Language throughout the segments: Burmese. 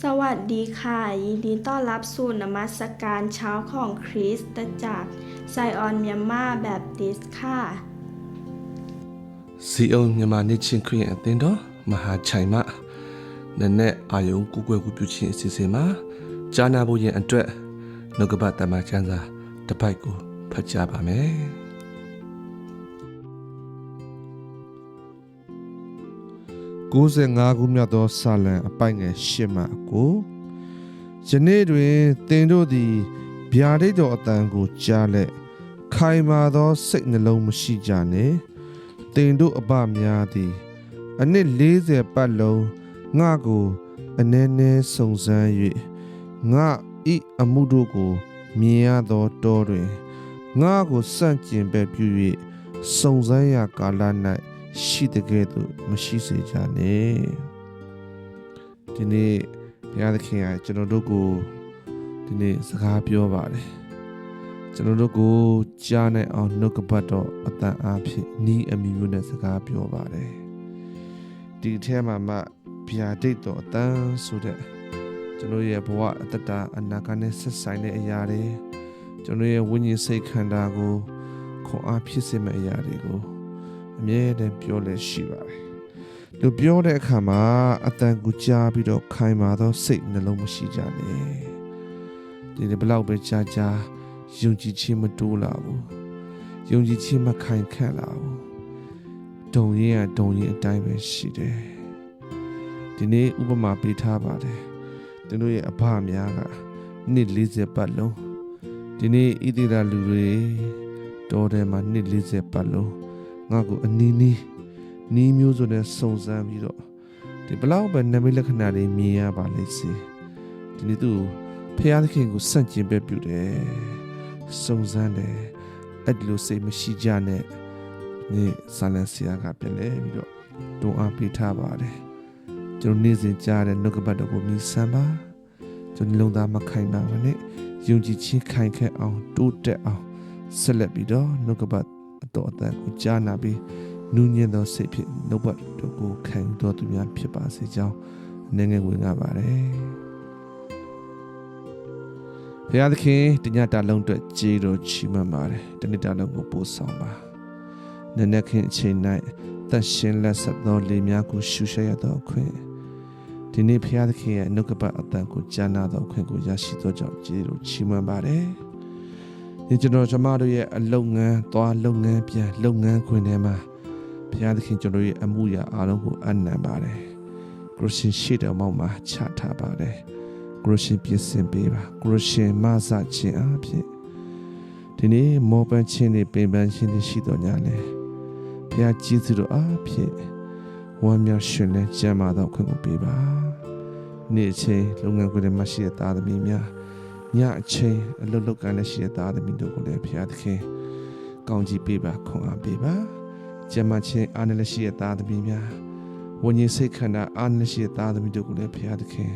สวัสดีค่ะยินดีต้อนรับสู่นมัสการเช้าของคริสตจักรไซออนเมียนมาแบปติสต์ค่ะစီအောင်မြန်မာနေ့ချင်းခရီးအသင်းတော်မဟာချိုင်မနနဲ့အာယုံကူကွယ်ကူပြုခြင်းအစီအစဉ်မှာကြားနာဖို့ရင်အတွက်နှုတ်ကပတ်တမန်ကျမ်းစာတစ်ပိုက်ကိုဖတ်ကြားပါမယ်95ခုမြောက်သောစာလံအပိုင်ငယ်10မှကိုယနေ့တွင်သင်တို့သည်ဗျာဒိတ်တော်အတန်ကိုကြားလက်ခိုင်မာသောစိတ်နှလုံးမရှိကြနှင့်သင်တို့အပများသည်အနှစ်40ပတ်လုံးငါကိုအနည်းနည်းစုံစမ်း၍ငါဤအမှုတို့ကိုမြင်ရသောတောတွင်ငါကိုစန့်ကျင်ဘက်ပြု၍စုံစမ်းရာကာလ၌ရှိတဲ့ကဲ့သို့မရှိစေကြနဲ့ဒီနေ့ဘုရားသခင်ကကျွန်တော်တို့ကိုဒီနေ့စကားပြောပါတယ်ကျွန်တော်တို့ကိုကြားနိုင်အောင်နှုတ်ကပတ်တော်အတန်အားဖြင့်ဤအမျိုးမျိုးနဲ့စကားပြောပါတယ်ဒီထဲမှာမှဗျာဒိတ်တော်အတန်ဆိုတဲ့ကျွန်တော်ရဲ့ဘဝအတ္တအနာဂတ်နဲ့ဆက်ဆိုင်တဲ့အရာတွေကျွန်တော်ရဲ့ဝိညာဉ်စိတ်ခန္ဓာကိုခွန်အားဖြစ်စေမယ့်အရာတွေကိုအမြဲတမ်းပြောလဲရှိပါတယ်လူပြောတဲ့အခါမှာအတန်ကိုကြားပြီးတော့ခိုင်မာသောစိတ်နှလုံးမရှိကြနဲ့ဒီဘလောက်ပဲကြားကြားယုံကြည်ခြင်းမတိုးလာဘူးယုံကြည်ခြင်းမခိုင်ခန့်လာဘူးဒုံရင်အတိုင်းပဲရှိတယ်ဒီနေ့ဥပမာပေးထားပါတယ်သူတို့ရဲ့အဘများကနှစ်40ပတ်လုံးဒီနေ့ဣသရေလလူတွေတော်တယ်မှာနှစ်40ပတ်လုံးငါ့ကိုအနီးမျိုးစုံနဲ့စုံစမ်းပြီးတော့ဒီဘလောက်ပဲနမိတ်လက္ခဏာတွေမြင်ရပါလိမ့်စေဒီနေ့သူဖျားသခင်ကိုစန့်ကျင်ပဲပြုတယ်စုံစမ်းတယ်အဲ့ဒီလိုစိတ်မရှိကြနဲ့ဒီဆာလန်ဆီယာကပြန်လဲပြီးတော့တွန်းအားပေးထားပါတယ်ကျွန်တော်နေ့စဉ်ကြားတဲ့နှုတ်ကပတ်တော်ကိုမြည်ဆန်းပါကျွန်တော်လုံးသားမခိုင်ပါဘူးနဲ့ယုံကြည်ခြင်းခိုင်ခန့်အောင်တိုးတက်အောင်ဆက်လက်ပြီးတော့နှုတ်ကပတ်တော်အတန်ကိုကြားနာပြီးနူးညံ့သောစိတ်ဖြင့်နှုတ်ပတ်တော်ကိုခံတော်သူများဖြစ်ပါစေကြောင်းအနေငယ်ဝင်ရပါတယ်ဘုရားသခင်တညတာလုံးအတွက်ကြေးတော်ချီးမွမ်းပါတယ်တနေ့တာလုံးကိုပို့ဆောင်ပါနနက်ခင်းအချိန်၌သက်ရှင်လက်ဆက်သောလေများကိုရှုရှဲရသောအခွင့်ဒီနေ့ဘုရားသခင်ရဲ့နှုတ်ကပတ်အတန်ကိုကြားနာသောအခွင့်ကိုရရှိသောကြောင့်ကြေးတော်ချီးမွမ်းပါတယ်ဒီကျွန်တော်တို့ရဲ့အလုပ်ငန်းသွားလုပ်ငန်းပြန်လုပ်ငန်းခွင်ထဲမှာဘုရားသခင်ကျွန်တော်ရဲ့အမှုရာအားလုံးကိုအနံပါတယ်ခရစ်ရှင်ရှိတော်မောက်မှာချထားပါတယ်ခရစ်ရှင်ပြင်ဆင်ပေးပါခရစ်ရှင်မဆခြင်းအဖြစ်ဒီနေ့မောပန်းခြင်းတွေပင်ပန်းခြင်းတွေရှိတော်ညာလေဘုရားကျေးဇူးတော်အဖြစ်ဝမ်းမြောက်ရှင်လန်းကြံ့မာသောခွင့်ကိုပေးပါနေ့အချိန်လုပ်ငန်းခွင်ထဲမှာရှိတဲ့သားသမီးများညအချိန်အလုပ်လုပ်ကမ်းတဲ့ရှိတဲ့သားသမီးတို့ကိုလည်းဘုရားသခင်ကောင်းချီးပေးပါခွန်အားပေးပါကျမ်းမာခြင်းအားနည်းရှိတဲ့သားသမီးများဝိညာဉ်စိတ်ခန္ဓာအားနည်းရှိတဲ့သားသမီးတို့ကိုလည်းဘုရားသခင်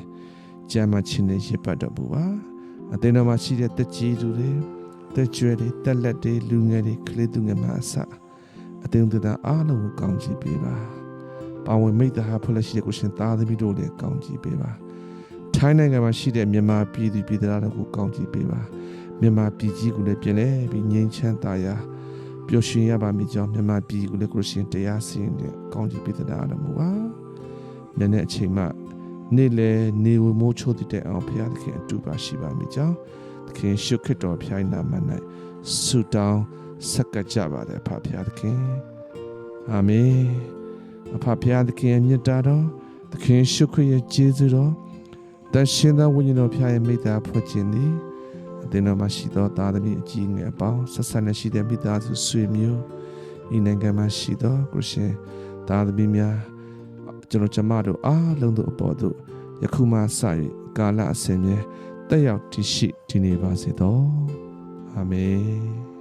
ကျမ်းမာခြင်းနဲ့ရည်ပတ်တော်မူပါအသင်းတော်မှာရှိတဲ့တက်ကြီးသူတွေတက်ကျွဲတွေတက်လက်တွေလူငယ်တွေကလေးသူငယ်မှအစအသင်းတော်အားလုံးကိုကောင်းချီးပေးပါပါဝင်မိသားဖလက်ရှိတဲ့ကိုရှင်သားသမီးတို့လည်းကောင်းချီးပေးပါထိုင်းနိုင်ငံမှာရှိတဲ့မြန်မာပြည်သူပြည်သားတို့ကိုကောင်းချီးပေးပါမြန်မာပြည်ကြီးကိုလည်းပြင်လဲပြီးငြိမ်းချမ်းသာယာပျော်ရွှင်ရပါမိကြောင်းမြန်မာပြည်ကိုလည်းကိုရှင်တရားစီရင်တဲ့ကောင်းချီးပေးတဲ့အားတော်မူပါနည်းနည်းအချိန်မှနေ့လေနေဝမိုးချိုးတဲ့အောင်ဘုရားသခင်အတူပါရှိပါမိကြောင်းသခင်ရှုခရစ်တော်ဖျားနာမ၌ဆုတောင်းဆက်ကပ်ကြပါတယ်ဖခင်သခင်အာမင်အဖဖျားသခင်ရဲ့မြတ်တာတော်သခင်ရှုခရစ်ရဲ့ကျေးဇူးတော်တန်ရှင်သောဝိညာဉ်တော်ဖျားရဲ့မိသားဖွဲ့ခြင်းသည်အသင်းတော်မှာရှိသောသားသမီးအကြီးငယ်အပေါင်းဆက်ဆက်နဲ့ရှိတဲ့မိသားစုဆွေမျိုးဤနိုင်ငံမှာရှိသောခရစ်ယာန်သားသမီးများကျွန်မတို့အားလုံးတို့အပေါ်သို့ယခုမှစ၍ကာလအစဉ်မြဲတက်ရောက်တည်ရှိတည်နေပါစေသောအာမင်